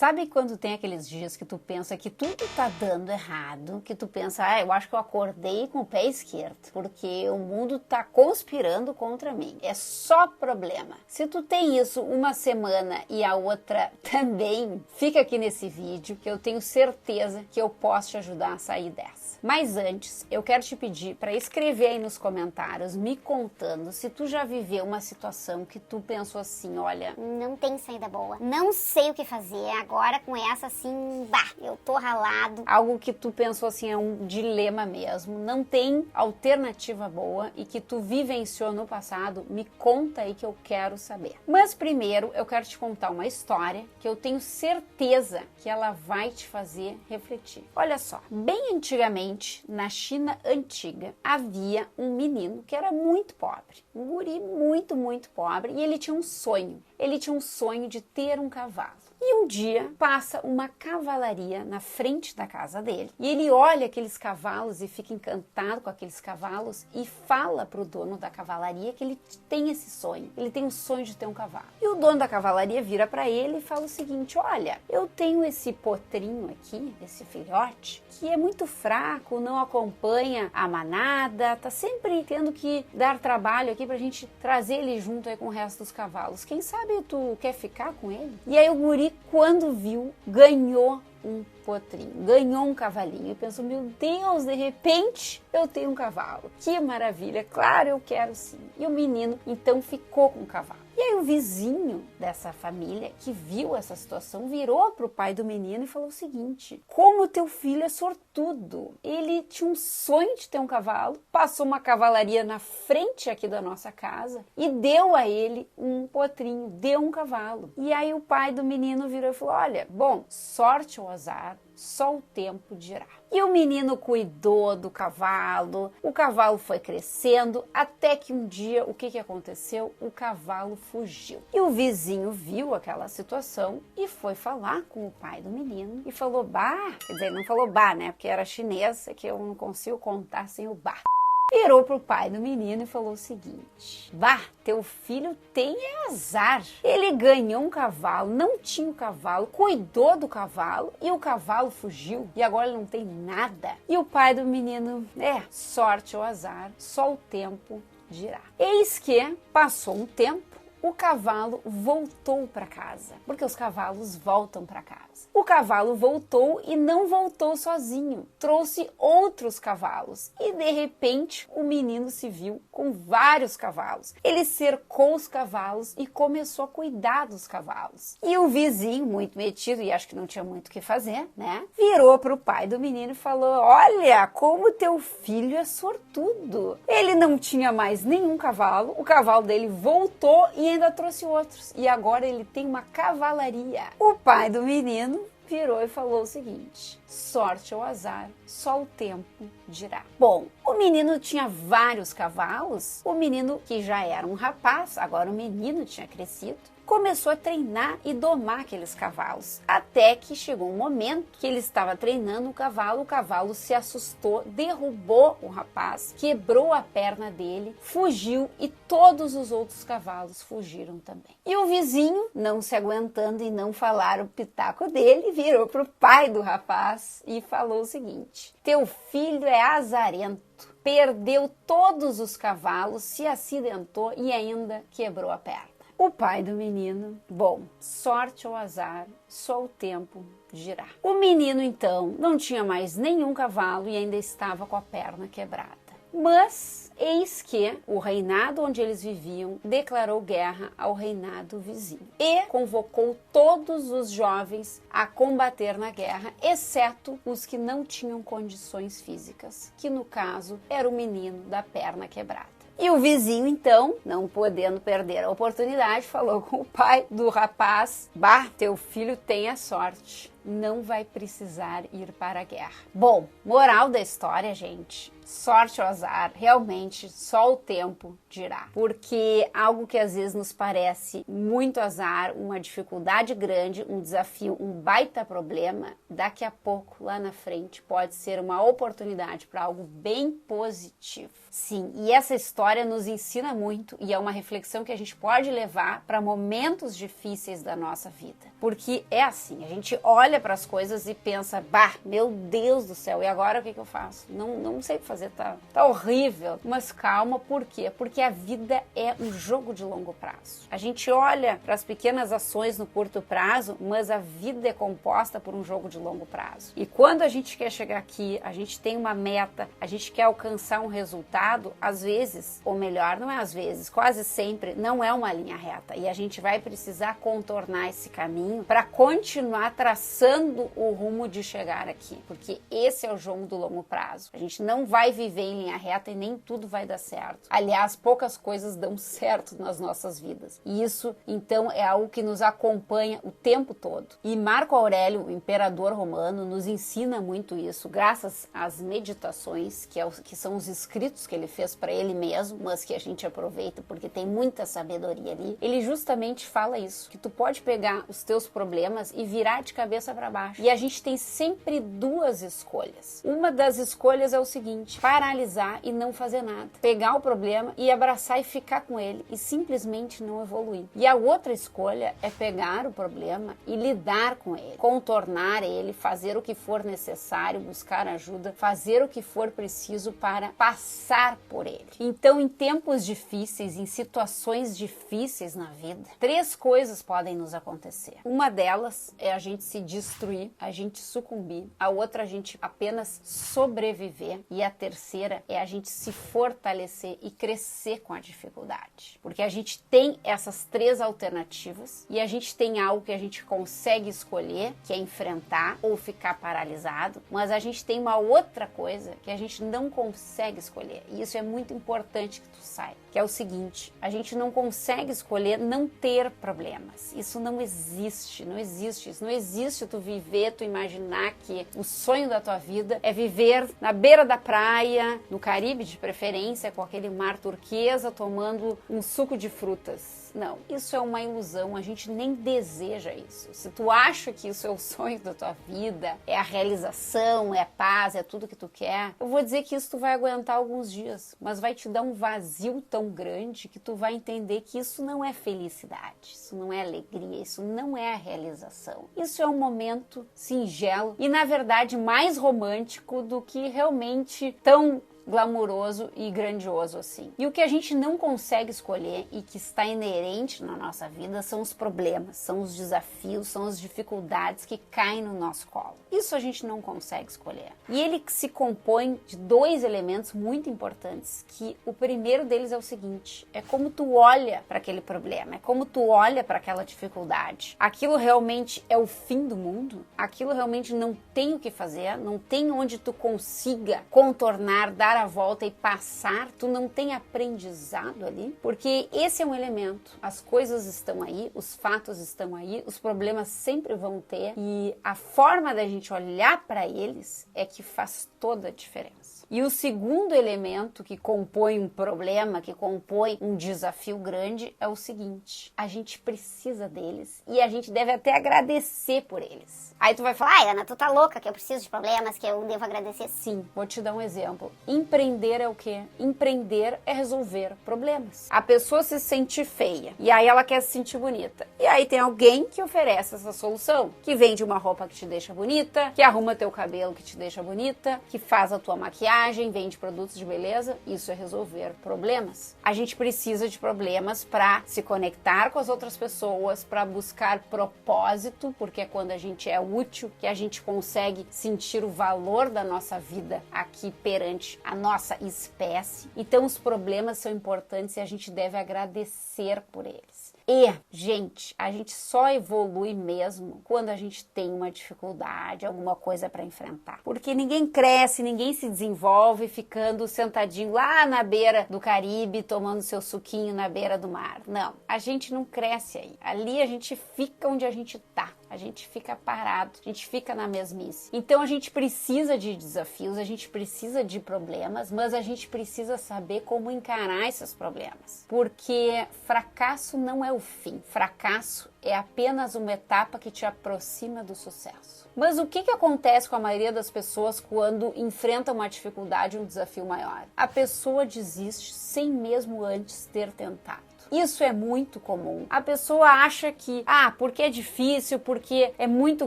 Sabe quando tem aqueles dias que tu pensa que tudo tá dando errado, que tu pensa, eu acho que eu acordei com o pé esquerdo, porque o mundo tá conspirando contra mim. É só problema. Se tu tem isso uma semana e a outra também, fica aqui nesse vídeo que eu tenho certeza que eu posso te ajudar a sair dessa. Mas antes, eu quero te pedir para escrever aí nos comentários, me contando se tu já viveu uma situação que tu pensou assim, olha, não tem saída boa, não sei o que fazer, agora com essa assim, eu tô ralado. Algo que tu pensou assim, é um dilema mesmo, não tem alternativa boa e que tu vivenciou no passado, me conta aí que eu quero saber. Mas primeiro, eu quero te contar uma história que eu tenho certeza que ela vai te fazer refletir. Olha só, bem antigamente, na China antiga, havia um menino que era muito pobre, um guri muito pobre, e ele tinha um sonho. Ele tinha um sonho de ter um cavalo. E um dia passa uma cavalaria na frente da casa dele. E ele olha aqueles cavalos e fica encantado com aqueles cavalos e fala para o dono da cavalaria que ele tem esse sonho. Ele tem o sonho de ter um cavalo. E o dono da cavalaria vira para ele e fala o seguinte, olha, eu tenho esse potrinho aqui, esse filhote, que é muito fraco, não acompanha a manada, tá sempre tendo que dar trabalho aqui pra gente trazer ele junto aí com o resto dos cavalos. Quem sabe tu quer ficar com ele? E aí o guri, quando viu, ganhou um potrinho, ganhou um cavalinho e pensou, meu Deus, de repente eu tenho um cavalo, que maravilha, claro, eu quero sim. E o menino então ficou com o cavalo. E aí o vizinho dessa família que viu essa situação virou para o pai do menino e falou o seguinte, como teu filho é sortudo, ele tinha um sonho de ter um cavalo, passou uma cavalaria na frente aqui da nossa casa e deu a ele um potrinho, deu um cavalo. E aí o pai do menino virou e falou, olha, bom, sorte ou azar, só o tempo dirá. E o menino cuidou do cavalo, o cavalo foi crescendo, até que um dia, o que aconteceu? O cavalo fugiu. E o vizinho viu aquela situação e foi falar com o pai do menino e falou, bah, quer dizer, não falou bah, né, porque era chinês, que eu não consigo contar sem o bah. Virou pro pai do menino e falou o seguinte, bah, teu filho tem azar. Ele ganhou um cavalo, não tinha um cavalo, cuidou do cavalo e o cavalo fugiu e agora ele não tem nada. E o pai do menino, sorte ou azar, só o tempo dirá. Eis que passou um tempo, o cavalo voltou para casa, porque os cavalos voltam para casa. O cavalo voltou e não voltou sozinho, trouxe outros cavalos e de repente o menino se viu com vários cavalos. Ele cercou os cavalos e começou a cuidar dos cavalos. E o vizinho, muito metido e acho que não tinha muito o que fazer, né? Virou para o pai do menino e falou, olha, como teu filho é sortudo. Ele não tinha mais nenhum cavalo, o cavalo dele voltou e ainda trouxe outros. E agora ele tem uma cavalaria. O pai do menino virou e falou o seguinte, sorte ou azar, só o tempo dirá. Bom, o menino tinha vários cavalos, o menino que já era um rapaz, agora o menino tinha crescido, começou a treinar e domar aqueles cavalos, até que chegou um momento que ele estava treinando o cavalo se assustou, derrubou o rapaz, quebrou a perna dele, fugiu e todos os outros cavalos fugiram também. E o vizinho, não se aguentando e não falar o pitaco dele, virou para o pai do rapaz e falou o seguinte, teu filho é azarento, perdeu todos os cavalos, se acidentou e ainda quebrou a perna. O pai do menino, bom, sorte ou azar, só o tempo dirá. O menino, então, não tinha mais nenhum cavalo e ainda estava com a perna quebrada. Mas, eis que o reinado onde eles viviam declarou guerra ao reinado vizinho e convocou todos os jovens a combater na guerra, exceto os que não tinham condições físicas, que no caso era o menino da perna quebrada. E o vizinho, então, não podendo perder a oportunidade, falou com o pai do rapaz, bah, teu filho tem a sorte, não vai precisar ir para a guerra. Bom, moral da história, gente, sorte ou azar, realmente só o tempo dirá. Porque algo que às vezes nos parece muito azar, uma dificuldade grande, um desafio, um baita problema, daqui a pouco, lá na frente, pode ser uma oportunidade para algo bem positivo. Sim, e essa história nos ensina muito e é uma reflexão que a gente pode levar para momentos difíceis da nossa vida. Porque é assim, a gente olha para as coisas e pensa, bah, meu Deus do céu, e agora o que eu faço? Não sei o que fazer, tá horrível. Mas calma, por quê? Porque a vida é um jogo de longo prazo. A gente olha para as pequenas ações no curto prazo, mas a vida é composta por um jogo de longo prazo. E quando a gente quer chegar aqui, a gente tem uma meta, a gente quer alcançar um resultado, às vezes, ou melhor, não é às vezes, quase sempre, não é uma linha reta. E a gente vai precisar contornar esse caminho para continuar traçando o rumo de chegar aqui. Porque esse é o jogo do longo prazo. A gente não vai viver em linha reta e nem tudo vai dar certo. Aliás, poucas coisas dão certo nas nossas vidas. E isso, então, é algo que nos acompanha o tempo todo. E Marco Aurélio, o imperador romano, nos ensina muito isso, graças às meditações, que são os escritos que ele fez para ele mesmo, mas que a gente aproveita porque tem muita sabedoria ali. Ele justamente fala isso, que tu pode pegar os teus problemas e virar de cabeça para baixo. E a gente tem sempre duas escolhas. Uma das escolhas é o seguinte: paralisar e não fazer nada. Pegar o problema e abraçar e ficar com ele e simplesmente não evoluir. E a outra escolha é pegar o problema e lidar com ele, contornar ele, fazer o que for necessário, buscar ajuda, fazer o que for preciso para passar por ele. Então, em tempos difíceis, em situações difíceis na vida, três coisas podem nos acontecer. Uma delas é a gente se destruir, a gente sucumbir. A outra, a gente apenas sobreviver. E a terceira é a gente se fortalecer e crescer com a dificuldade. Porque a gente tem essas três alternativas e a gente tem algo que a gente consegue escolher, que é enfrentar ou ficar paralisado, mas a gente tem uma outra coisa que a gente não consegue escolher. E isso é muito importante que tu saiba, que é o seguinte: a gente não consegue escolher não ter problemas. Isso não existe, não existe. Isso não existe tu viver, tu imaginar que o sonho da tua vida é viver na beira da praia, no Caribe de preferência, com aquele mar turquesa, tomando um suco de frutas. Não, isso é uma ilusão, a gente nem deseja isso. Se tu acha que isso é o sonho da tua vida, é a realização, é a paz, é tudo que tu quer, eu vou dizer que isso tu vai aguentar alguns dias, mas vai te dar um vazio tão grande que tu vai entender que isso não é felicidade, isso não é alegria, isso não é a realização. Isso é um momento singelo e, na verdade, mais romântico do que realmente tão glamuroso e grandioso assim. E o que a gente não consegue escolher e que está inerente na nossa vida são os problemas, são os desafios, são as dificuldades que caem no nosso colo. Isso a gente não consegue escolher. E ele se compõe de dois elementos muito importantes, que o primeiro deles é o seguinte: é como tu olha para aquele problema, é como tu olha para aquela dificuldade. Aquilo realmente é o fim do mundo? Aquilo realmente não tem o que fazer? Não tem onde tu consiga contornar, dar a volta e passar? Tu não tem aprendizado ali? Porque esse é um elemento. As coisas estão aí, os fatos estão aí, os problemas sempre vão ter, e a forma da gente olhar para eles é que faz toda a diferença. E o segundo elemento que compõe um problema, que compõe um desafio grande, é o seguinte: a gente precisa deles e a gente deve até agradecer por eles. Aí tu vai falar: Ai, Ana, tu tá louca que eu preciso de problemas, que eu devo agradecer? sim, vou te dar um exemplo. Empreender é o quê? Empreender é resolver problemas. A pessoa se sente feia e aí ela quer se sentir bonita. E aí tem alguém que oferece essa solução, que vende uma roupa que te deixa bonita, que arruma teu cabelo que te deixa bonita, que faz a tua maquiagem, vende produtos de beleza. Isso é resolver problemas. A gente precisa de problemas para se conectar com as outras pessoas, para buscar propósito, porque é quando a gente é útil que a gente consegue sentir o valor da nossa vida aqui perante a nossa espécie. Então os problemas são importantes e a gente deve agradecer por eles. E, gente, a gente só evolui mesmo quando a gente tem uma dificuldade, alguma coisa para enfrentar. Porque ninguém cresce, ninguém se desenvolve ficando sentadinho lá na beira do Caribe, tomando seu suquinho na beira do mar. Não, a gente não cresce aí. Ali a gente fica onde a gente tá. A gente fica parado, a gente fica na mesmice. Então a gente precisa de desafios, a gente precisa de problemas, mas a gente precisa saber como encarar esses problemas. Porque fracasso não é o fim. Fracasso é apenas uma etapa que te aproxima do sucesso. Mas o que acontece com a maioria das pessoas quando enfrentam uma dificuldade, um desafio maior? A pessoa desiste sem mesmo antes ter tentado. Isso é muito comum. A pessoa acha que, porque é difícil, porque é muito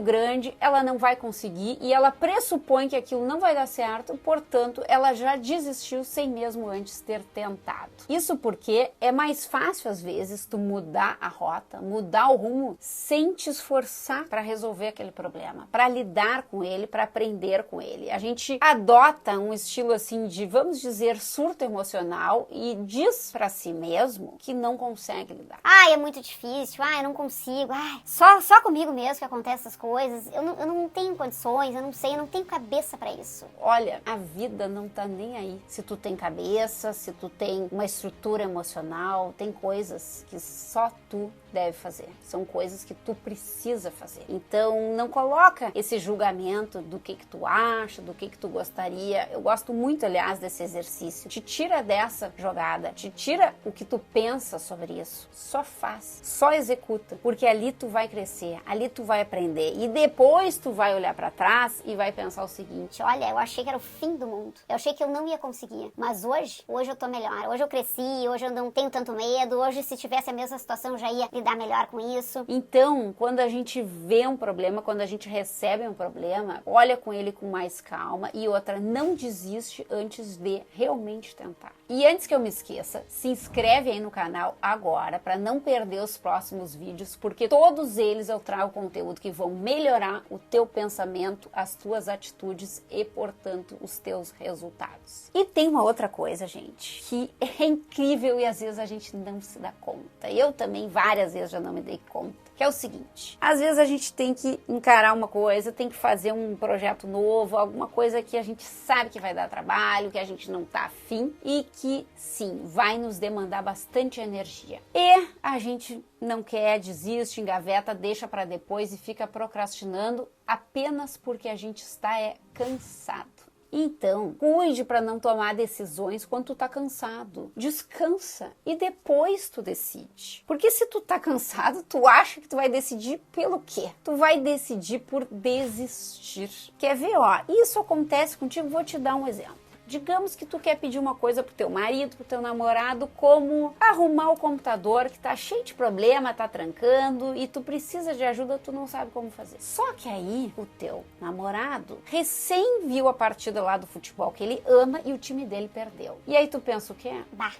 grande, ela não vai conseguir e ela pressupõe que aquilo não vai dar certo, portanto, ela já desistiu sem mesmo antes ter tentado. Isso porque é mais fácil, às vezes, tu mudar a rota, mudar o rumo, sem te esforçar para resolver aquele problema, para lidar com ele, para aprender com ele. A gente adota um estilo assim de, vamos dizer, surto emocional e diz para si mesmo que não consegue lidar. É muito difícil, eu não consigo, só comigo mesmo que acontecem essas coisas, eu não tenho condições, eu não sei, eu não tenho cabeça para isso. Olha, a vida não tá nem aí. Se tu tem cabeça, se tu tem uma estrutura emocional, tem coisas que só tu deve fazer. São coisas que tu precisa fazer. Então, não coloca esse julgamento do que tu acha, do que tu gostaria. Eu gosto muito, aliás, desse exercício. Te tira dessa jogada, te tira o que tu pensa sobre isso. Só faz, só executa, porque ali tu vai crescer, ali tu vai aprender e depois tu vai olhar para trás e vai pensar o seguinte: olha, eu achei que era o fim do mundo. Eu achei que eu não ia conseguir, mas hoje eu tô melhor. Hoje eu cresci, hoje eu não tenho tanto medo, hoje se tivesse a mesma situação eu já ia lidar melhor com isso. Então, quando a gente vê um problema, quando a gente recebe um problema, olha com ele com mais calma e outra, não desiste antes de realmente tentar. E antes que eu me esqueça, se inscreve aí no canal agora para não perder os próximos vídeos, porque todos eles eu trago conteúdo que vão melhorar o teu pensamento, as tuas atitudes e, portanto, os teus resultados. E tem uma outra coisa, gente, que é incrível e às vezes a gente não se dá conta. Eu também várias vezes já não me dei conta. Que é o seguinte, às vezes a gente tem que encarar uma coisa, tem que fazer um projeto novo, alguma coisa que a gente sabe que vai dar trabalho, que a gente não tá afim e que, sim, vai nos demandar bastante energia. E a gente não quer, desiste, engaveta, deixa para depois e fica procrastinando apenas porque a gente está cansado. Então, cuide para não tomar decisões quando tu tá cansado. Descansa e depois tu decide. Porque se tu tá cansado, tu acha que tu vai decidir pelo quê? Tu vai decidir por desistir. Quer ver, isso acontece contigo, vou te dar um exemplo. Digamos que tu quer pedir uma coisa pro teu marido, pro teu namorado, como arrumar o computador que tá cheio de problema, tá trancando e tu precisa de ajuda, tu não sabe como fazer. Só que aí o teu namorado recém viu a partida lá do futebol que ele ama e o time dele perdeu. E aí tu pensa o quê?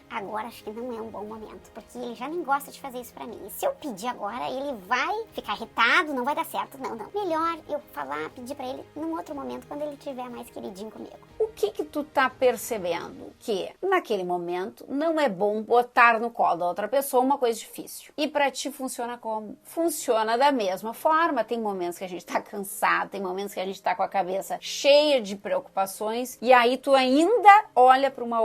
Agora acho que não é um bom momento, porque ele já nem gosta de fazer isso pra mim. E se eu pedir agora, ele vai ficar irritado, não vai dar certo. Não. Melhor eu pedir pra ele num outro momento, quando ele estiver mais queridinho comigo. O que tu tá percebendo? Que naquele momento não é bom botar no colo da outra pessoa uma coisa difícil. E pra ti funciona como? Funciona da mesma forma. Tem momentos que a gente tá cansado, tem momentos que a gente tá com a cabeça cheia de preocupações e aí tu ainda olha pra uma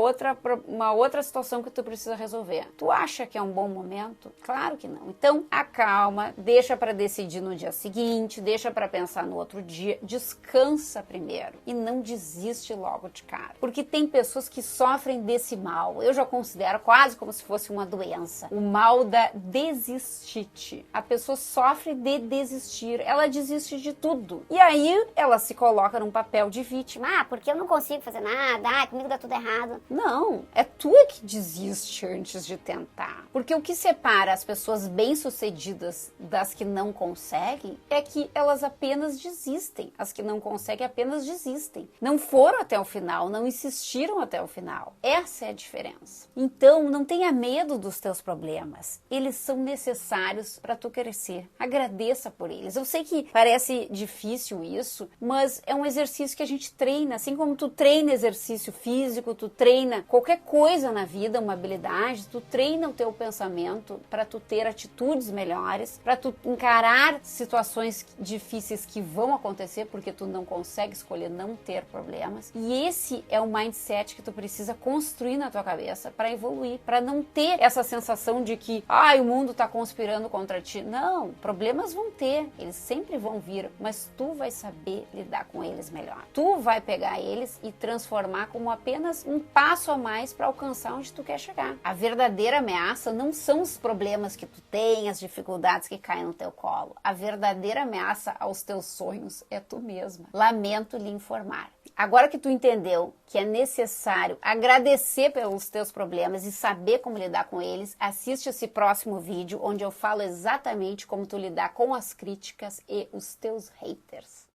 outra situação que tu precisa resolver. Tu acha que é um bom momento? Claro que não. Então, acalma, deixa pra decidir no dia seguinte, deixa pra pensar no outro dia, descansa primeiro e não desiste logo de cara. Porque tem pessoas que sofrem desse mal. Eu já considero quase como se fosse uma doença. O mal da desistite. A pessoa sofre de desistir. Ela desiste de tudo. E aí ela se coloca num papel de vítima. Porque eu não consigo fazer nada. Comigo dá tudo errado. Não, é tu que desiste antes de tentar. Porque o que separa as pessoas bem-sucedidas das que não conseguem é que elas apenas desistem. As que não conseguem apenas desistem. Não foram até o final, não insistiram até o final. Essa é a diferença. Então, não tenha medo dos teus problemas. Eles são necessários para tu crescer. Agradeça por eles. Eu sei que parece difícil isso, mas é um exercício que a gente treina. Assim como tu treina exercício físico, tu treina qualquer coisa na vida, uma habilidade, tu treina o teu pensamento para tu ter atitudes melhores, para tu encarar situações difíceis que vão acontecer porque tu não consegue escolher não ter problemas. E esse é o mindset que tu precisa construir na tua cabeça para evoluir, para não ter essa sensação de que o mundo tá conspirando contra ti. Não, problemas vão ter, eles sempre vão vir, mas tu vai saber lidar com eles melhor. Tu vai pegar eles e transformar como apenas um passo a mais para alcançar onde tu quer chegar. A verdadeira ameaça não são os problemas que tu tem, as dificuldades que caem no teu colo. A verdadeira ameaça aos teus sonhos é tu mesma. Lamento lhe informar. Agora que tu entendeu que é necessário agradecer pelos teus problemas e saber como lidar com eles, assiste esse próximo vídeo onde eu falo exatamente como tu lidar com as críticas e os teus haters.